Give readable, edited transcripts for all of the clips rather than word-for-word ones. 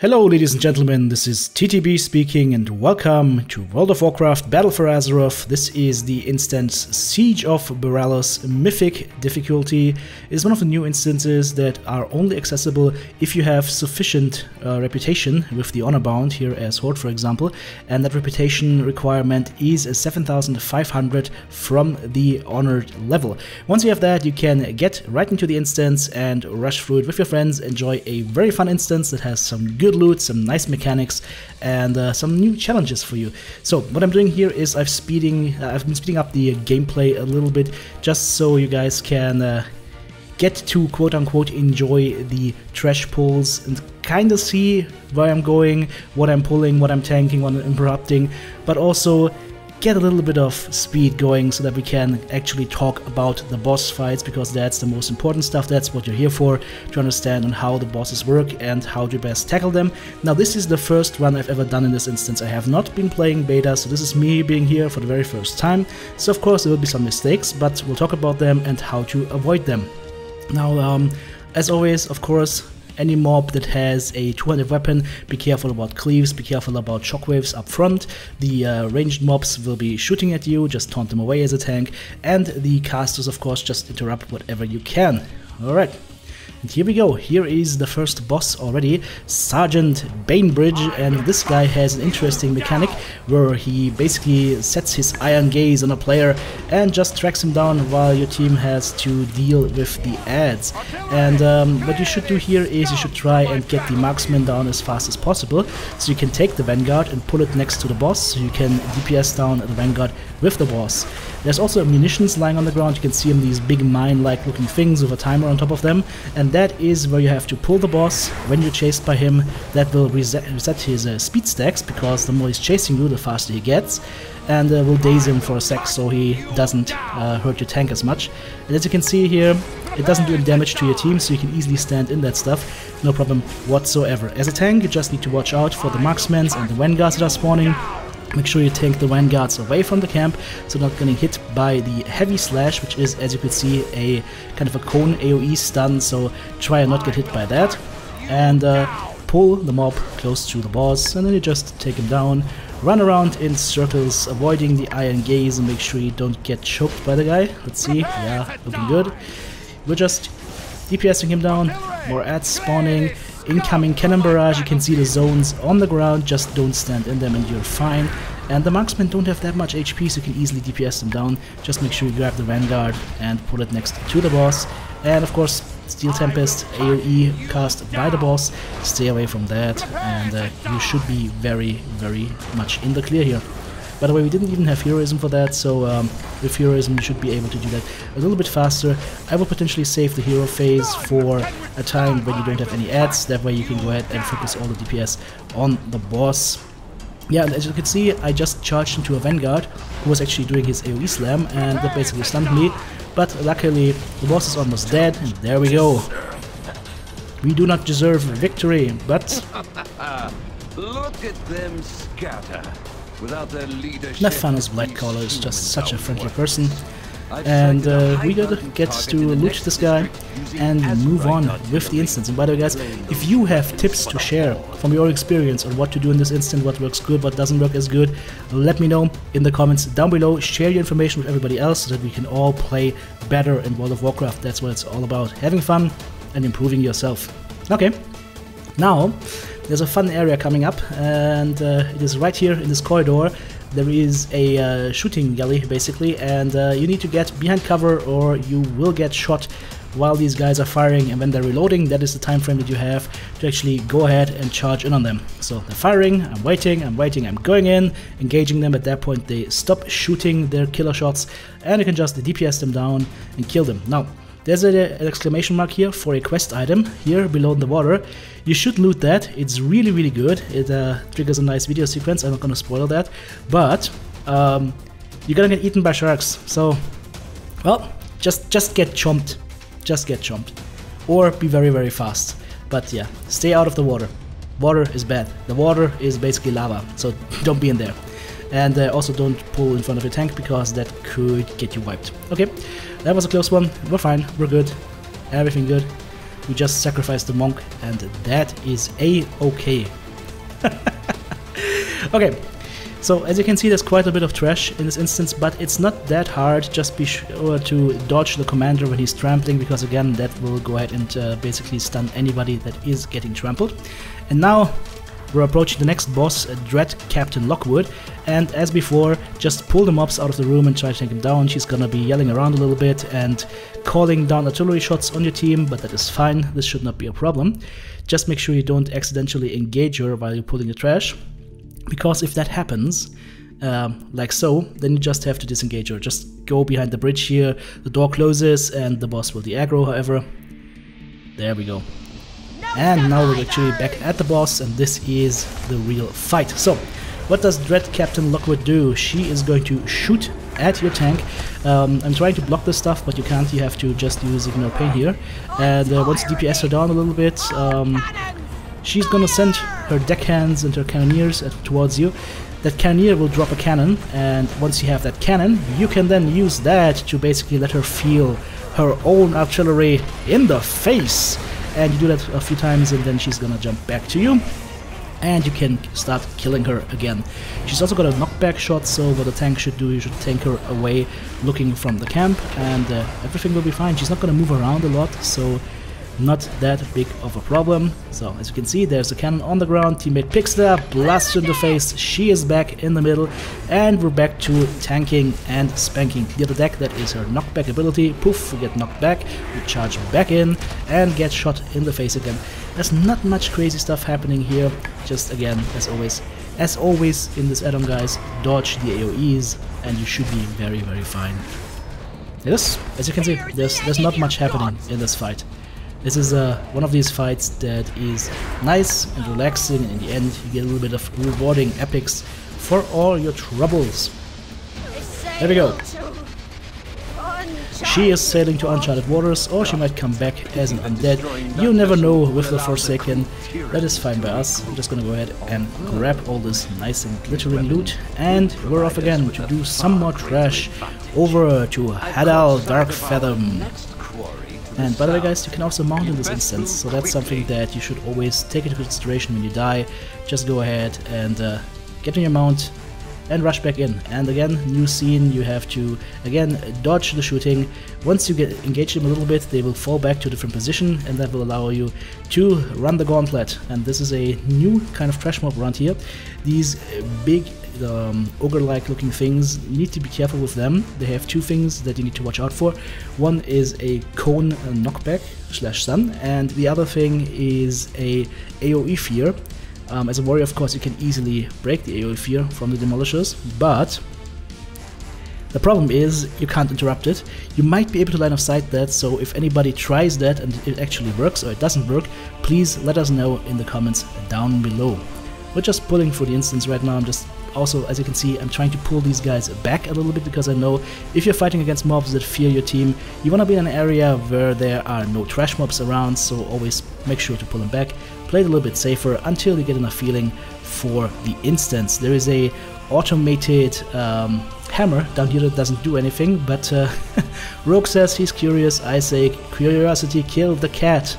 Hello ladies and gentlemen, this is TTB speaking and welcome to World of Warcraft Battle for Azeroth. This is the instance Siege of Boralus. Mythic difficulty is one of the new instances that are only accessible if you have sufficient reputation with the honor bound here as Horde for example, and that reputation requirement is 7,500 from the honored level. Once you have that, you can get right into the instance and rush through it with your friends, enjoy a very fun instance that has some good loot, some nice mechanics, and some new challenges for you. So what I'm doing here is I've been speeding up the gameplay a little bit just so you guys can get to quote-unquote enjoy the trash pulls and kind of see where I'm going, what I'm pulling, what I'm tanking, what I'm interrupting, but also get a little bit of speed going so that we can actually talk about the boss fights, because that's the most important stuff. That's what you're here for, to understand on how the bosses work and how to best tackle them. Now this is the first run I've ever done in this instance. I have not been playing beta, so this is me being here for the very first time. So of course there will be some mistakes, but we'll talk about them and how to avoid them. Now as always, of course, any mob that has a 200 weapon, be careful about cleaves, be careful about shockwaves up front. The ranged mobs will be shooting at you, just taunt them away as a tank, and the casters of course just interrupt whatever you can. Alright. And here we go, here is the first boss already, Sergeant Bainbridge, and this guy has an interesting mechanic where he basically sets his iron gaze on a player and just tracks him down while your team has to deal with the adds. And what you should do here is you should try and get the marksman down as fast as possible, so you can take the vanguard and pull it next to the boss, so you can DPS down the vanguard with the boss. There's also munitions lying on the ground. You can see them, these big mine-like looking things with a timer on top of them, and that is where you have to pull the boss. When you're chased by him, that will reset his speed stacks, because the more he's chasing you, the faster he gets, and will daze him for a sec so he doesn't hurt your tank as much. And as you can see here, it doesn't do any damage to your team, so you can easily stand in that stuff, no problem whatsoever. As a tank, you just need to watch out for the marksmen and the vanguards that are spawning. Make sure you tank the vanguards away from the camp, so not getting hit by the heavy slash, which is, as you can see, a kind of a cone AoE stun, so try and not get hit by that. And pull the mob close to the boss, and then you just take him down, run around in circles, avoiding the iron gaze, and make sure you don't get choked by the guy. Let's see, yeah, looking good. We're just DPSing him down, more adds spawning, incoming cannon barrage. You can see the zones on the ground, just don't stand in them and you're fine. And the marksmen don't have that much HP, so you can easily DPS them down. Just make sure you grab the vanguard and pull it next to the boss. And of course, Steel Tempest, AoE cast by the boss, stay away from that, and you should be very, very much in the clear here. By the way, we didn't even have heroism for that, so with heroism you should be able to do that a little bit faster. I will potentially save the hero phase for a time when you don't have any adds, that way you can go ahead and focus all the DPS on the boss. Yeah, and as you can see, I just charged into a vanguard who was actually doing his AoE slam, and that basically stunned me, but luckily the boss is almost dead, and there we go. We do not deserve victory, but look at them scatter. Without their leadership, Nephanos Blightcaller is just such a friendly person, and we gotta get to loot this guy and move on with the instance. And by the way guys, if you have tips to share from your experience on what to do in this instance, what works good, what doesn't work as good, let me know in the comments down below. Share your information with everybody else so that we can all play better in World of Warcraft. That's what it's all about, having fun and improving yourself. Okay, now there's a fun area coming up, and it is right here in this corridor. There is a shooting galley basically, and you need to get behind cover or you will get shot while these guys are firing, and when they're reloading, that is the time frame that you have to actually go ahead and charge in on them. So they're firing, I'm waiting, I'm going in, engaging them. At that point they stop shooting their killer shots, and you can just DPS them down and kill them. Now there's an exclamation mark here for a quest item here below in the water. You should loot that, it's really, really good. It triggers a nice video sequence, I'm not gonna spoil that, but you're gonna get eaten by sharks, so, well, just get chomped. Just get chomped. Or be very, very fast. But yeah, stay out of the water. Water is bad. The water is basically lava, so don't be in there. And also don't pull in front of your tank, because that could get you wiped. Okay, that was a close one. We're fine, we're good. Everything good. we just sacrifice the monk, and that is a-okay. Okay, so as you can see, there's quite a bit of trash in this instance, but it's not that hard. Just be sure to dodge the commander when he's trampling, because again, that will go ahead and basically stun anybody that is getting trampled. And now we're approaching the next boss, Dread Captain Lockwood, and as before, just pull the mobs out of the room and try to take him down. She's gonna be yelling around a little bit and calling down artillery shots on your team, but that is fine, this should not be a problem. Just make sure you don't accidentally engage her while you're pulling the trash, because if that happens, like so, then you just have to disengage her. Just go behind the bridge here, the door closes and the boss will de-aggro, however. There we go. And now we're actually back at the boss, and this is the real fight. So, what does Dread Captain Lockwood do? She is going to shoot at your tank. I'm trying to block this stuff, but you can't. You have to just use Ignore Pain here. And once you DPS her down a little bit, she's gonna send her deckhands and her cannoneers towards you. That cannoneer will drop a cannon, and once you have that cannon, you can then use that to basically let her feel her own artillery in the face. And you do that a few times, and then she's gonna jump back to you, and you can start killing her again. She's also got a knockback shot, so what the tank should do, you should tank her away looking from the camp, and everything will be fine. She's not gonna move around a lot, so not that big of a problem. So as you can see, there's a cannon on the ground, teammate picks it up, blasts her in the face, she is back in the middle, and we're back to tanking and spanking. Clear the deck, that is her knockback ability. Poof, we get knocked back, we charge back in, and get shot in the face again. There's not much crazy stuff happening here, just again, as always in this add-on, guys, dodge the AoEs, and you should be very, very fine. Yes, as you can see, there's not much happening in this fight. This is one of these fights that is nice and relaxing, and in the end you get a little bit of rewarding epics for all your troubles. There we go. She is sailing to uncharted waters, or she might come back as an undead. You never know with the Forsaken. That is fine by us. I'm just gonna go ahead and grab all this nice and glittering loot, and we're off again to do some more trash over to Hadal Dark Fathom. And by the way, guys, you can also mount in this instance, so that's something that you should always take into consideration when you die. Just go ahead and get on your mount and rush back in. And again, new scene, you have to, again, dodge the shooting. Once you get engaged them a little bit, they will fall back to a different position, and that will allow you to run the Gauntlet. And this is a new kind of trash mob around here. These big ogre-like looking things, you need to be careful with them. They have two things that you need to watch out for. One is a cone knockback / stun, and the other thing is a AoE fear. As a warrior, of course, you can easily break the AoE fear from the demolishers, but the problem is you can't interrupt it. You might be able to line of sight that, so if anybody tries that and it actually works or it doesn't work, please let us know in the comments down below. We're just pulling for the instance right now. I'm just also, as you can see, I'm trying to pull these guys back a little bit, because I know if you're fighting against mobs that fear your team, you want to be in an area where there are no trash mobs around, so always make sure to pull them back. Play it a little bit safer until you get enough feeling for the instance. There is a automated hammer down here that doesn't do anything, but Rogue says he's curious, I say curiosity killed the cat.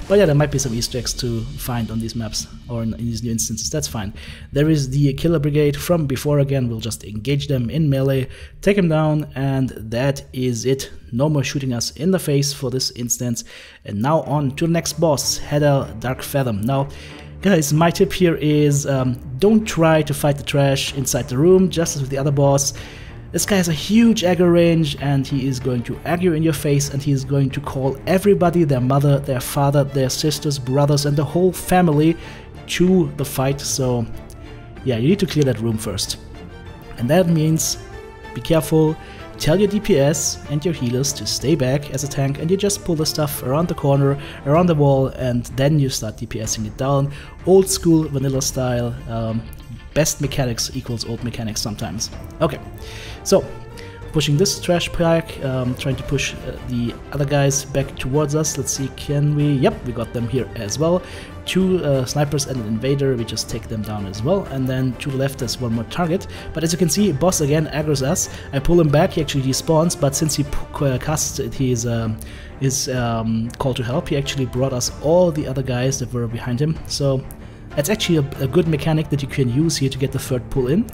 But yeah, there might be some Easter eggs to find on these maps or in these new instances, that's fine. There is the Killer Brigade from before again, we'll just engage them in melee, take them down, and that is it. No more shooting us in the face for this instance. And now on to the next boss, Hadal Dark Fathom. Now, guys, my tip here is don't try to fight the trash inside the room, just as with the other boss. This guy has a huge aggro range, and he is going to aggro in your face, and he is going to call everybody, their mother, their father, their sisters, brothers, and the whole family to the fight. So yeah, you need to clear that room first. And that means be careful, tell your DPS and your healers to stay back as a tank, and you just pull the stuff around the corner, around the wall, and then you start DPSing it down. Old school vanilla style. Best mechanics equals old mechanics sometimes. Okay, so pushing this trash pike, trying to push the other guys back towards us. Let's see, can we? Yep, we got them here as well. 2 snipers and an invader, we just take them down as well. And then to the left there's one more target. But as you can see, boss again aggroes us. I pull him back, he actually despawns, but since he casted his call to help, he actually brought us all the other guys that were behind him. So that's actually a good mechanic that you can use here to get the third pull in.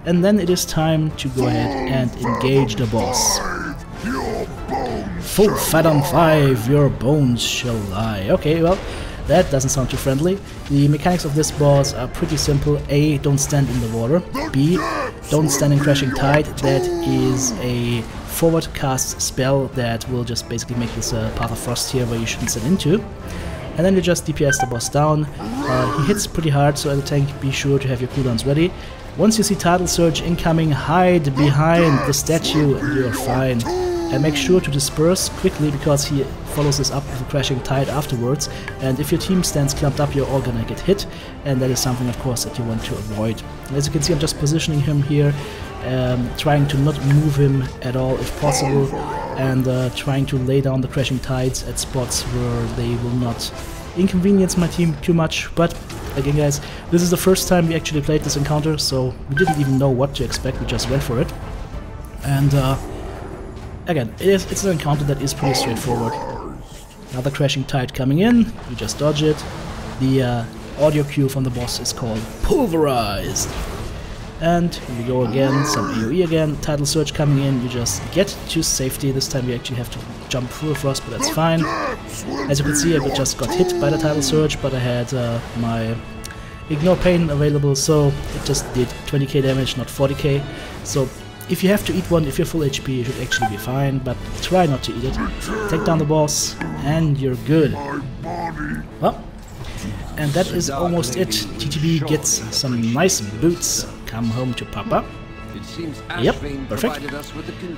And then it is time to go ahead and engage the boss. Full Fathom 5, your bones shall lie. Okay, well, that doesn't sound too friendly. The mechanics of this boss are pretty simple. A, don't stand in the water. B, don't stand in Crashing Tide. That is a forward cast spell that will just basically make this Path of Frost here where you shouldn't stand into. And then you just DPS the boss down. He hits pretty hard, so as a tank, be sure to have your cooldowns ready. Once you see Tidal Surge incoming, hide behind the statue and you're fine. And make sure to disperse quickly because he follows this up with a Crashing Tide afterwards. And if your team stands clumped up, you're all gonna get hit. And that is something, of course, that you want to avoid. As you can see, I'm just positioning him here, trying to not move him at all if possible. And trying to lay down the Crashing Tides at spots where they will not inconvenience my team too much. But again, guys, this is the first time we actually played this encounter, so we didn't even know what to expect, we just went for it. And again, it's an encounter that is pretty straightforward. Another Crashing Tide coming in, you just dodge it. The audio cue from the boss is called Pulverized. And here we go again, some AoE again, Tidal Surge coming in, you just get to safety. This time we actually have to jump through a frost, but that's fine. As you can see, I just got hit by the Tidal Surge, but I had my Ignore Pain available, so it just did 20k damage, not 40k. So if you have to eat one, if you're full HP, you should actually be fine, but try not to eat it. Take down the boss, and you're good. Well, and that is almost it. TTB gets some nice boots. Come home to Papa. Yep, perfect.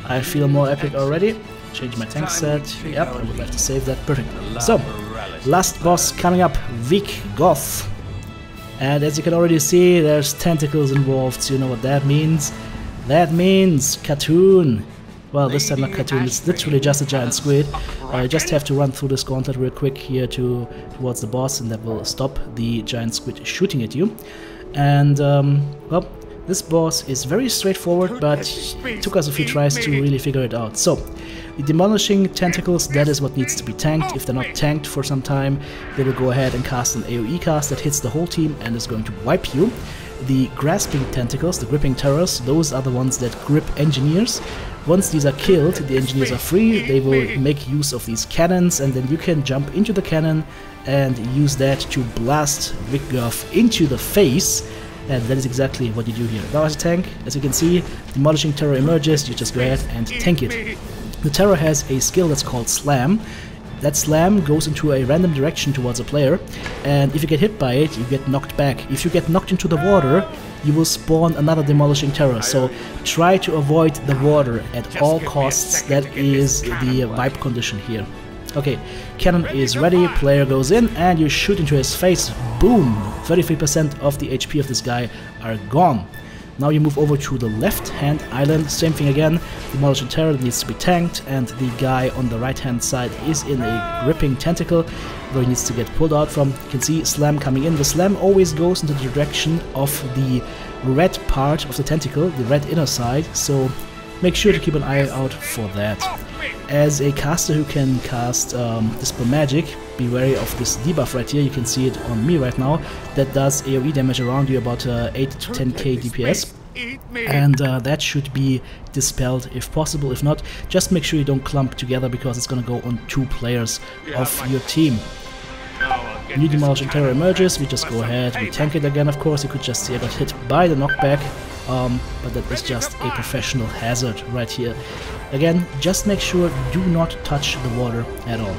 I feel more epic already. Change my tank set. Yep, I would like to save that. Perfect. So, last boss coming up, Weak Goth. And as you can already see, there's tentacles involved, so you know what that means. That means cartoon. Well, this time not cartoon, it's literally just a giant squid. You just have to run through this gauntlet real quick here towards the boss, and that will stop the giant squid shooting at you. And, well, this boss is very straightforward, but it took us a few tries to really figure it out. So, the demolishing tentacles, that is what needs to be tanked. If they're not tanked for some time, they will go ahead and cast an AoE cast that hits the whole team and is going to wipe you. The grasping tentacles, the gripping terrors, those are the ones that grip engineers. Once these are killed, the engineers are free, they will make use of these cannons, and then you can jump into the cannon and use that to blast Viggoth into the face. And that is exactly what you do here. Now as a tank, as you can see, demolishing terror emerges, you just go ahead and tank it. The terror has a skill that's called Slam. That slam goes into a random direction towards a player, and if you get hit by it, you get knocked back. If you get knocked into the water, you will spawn another demolishing terror, so try to avoid the water at all costs. That is the vibe condition here. Okay, cannon is ready, player goes in, and you shoot into his face. Boom! 33% of the HP of this guy are gone. Now you move over to the left-hand island, same thing again, demolishing terror needs to be tanked, and the guy on the right-hand side is in a gripping tentacle where he needs to get pulled out from. You can see slam coming in. The slam always goes in the direction of the red part of the tentacle, the red inner side, so make sure to keep an eye out for that. As a caster who can cast Dispel Magic, be wary of this debuff right here. You can see it on me right now. That does AoE damage around you, about 8 to 10k DPS. And that should be dispelled if possible. If not, just make sure you don't clump together because it's gonna go on 2 players of your team. New demolishing terror emerges, we just go ahead, we tank it again, of course. You could just see I got hit by the knockback, but that is just a professional hazard right here. Again, just make sure do not touch the water at all.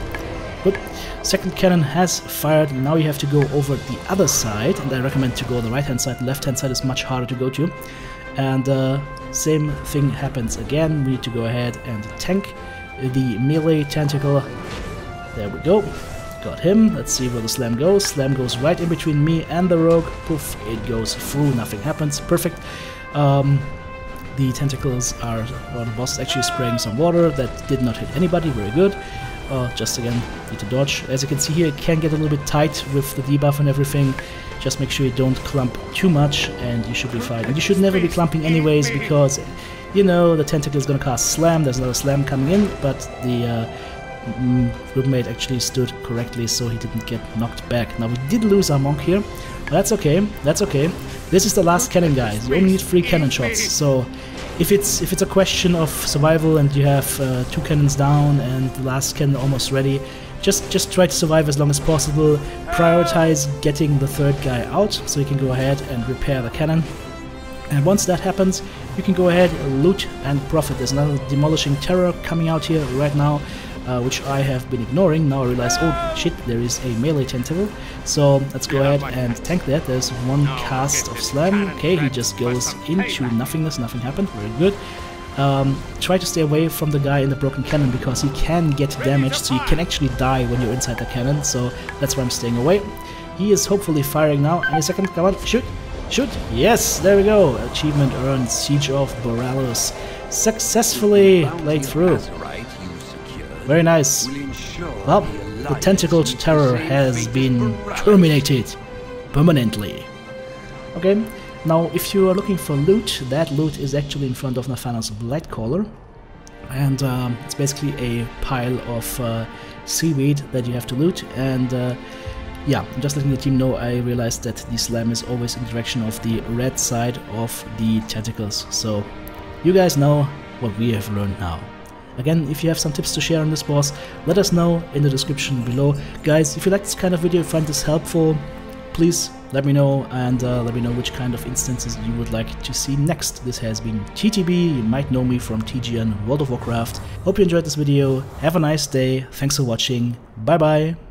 Good. Second cannon has fired, now you have to go over the other side, and I recommend to go on the right hand side. The left hand side is much harder to go to. And same thing happens again, we need to go ahead and tank the melee tentacle. There we go. Got him. Let's see where the slam goes. Slam goes right in between me and the rogue. Poof, it goes through, nothing happens. Perfect. The tentacles are, well, the boss is actually spraying some water that did not hit anybody, very good. Just again, need to dodge. As you can see here, it can get a little bit tight with the debuff and everything. Just make sure you don't clump too much and you should be fine. And you should never be clumping anyways because, you know, the tentacle is gonna cast Slam, there's another Slam coming in, but the roommate actually stood correctly so he didn't get knocked back. Now we did lose our monk here, but that's okay, that's okay. This is the last cannon, guys. You only need 3 cannon shots, so if it's a question of survival and you have 2 cannons down and the last cannon almost ready, just try to survive as long as possible. Prioritize getting the 3rd guy out so you can go ahead and repair the cannon. And once that happens, you can go ahead, loot and profit. There's another demolishing terror coming out here right now, which I have been ignoring. Now I realize, oh shit, there is a melee tentacle. So let's go ahead and tank that. There's 1 cast of Slam. Okay, he just goes into nothingness, nothing happened, very good. Try to stay away from the guy in the broken cannon because he can get damaged, so you can actually die when you're inside the cannon, so that's why I'm staying away. He is hopefully firing now. Any second, come on, shoot! Shoot! Yes, there we go! Achievement earned, Siege of Boralus. Successfully played through. Very nice. Well, the tentacled terror has been terminated permanently. Okay, now if you are looking for loot, that loot is actually in front of Nathanos Blightcaller. And it's basically a pile of seaweed that you have to loot. And yeah, just letting the team know, I realized that the Slam is always in the direction of the red side of the tentacles. So you guys know what we have learned now. Again, if you have some tips to share on this boss, let us know in the description below. Guys, if you like this kind of video, find this helpful, please let me know, and let me know which kind of instances you would like to see next. This has been TTB, you might know me from TGN World of Warcraft. Hope you enjoyed this video, have a nice day, thanks for watching, bye bye!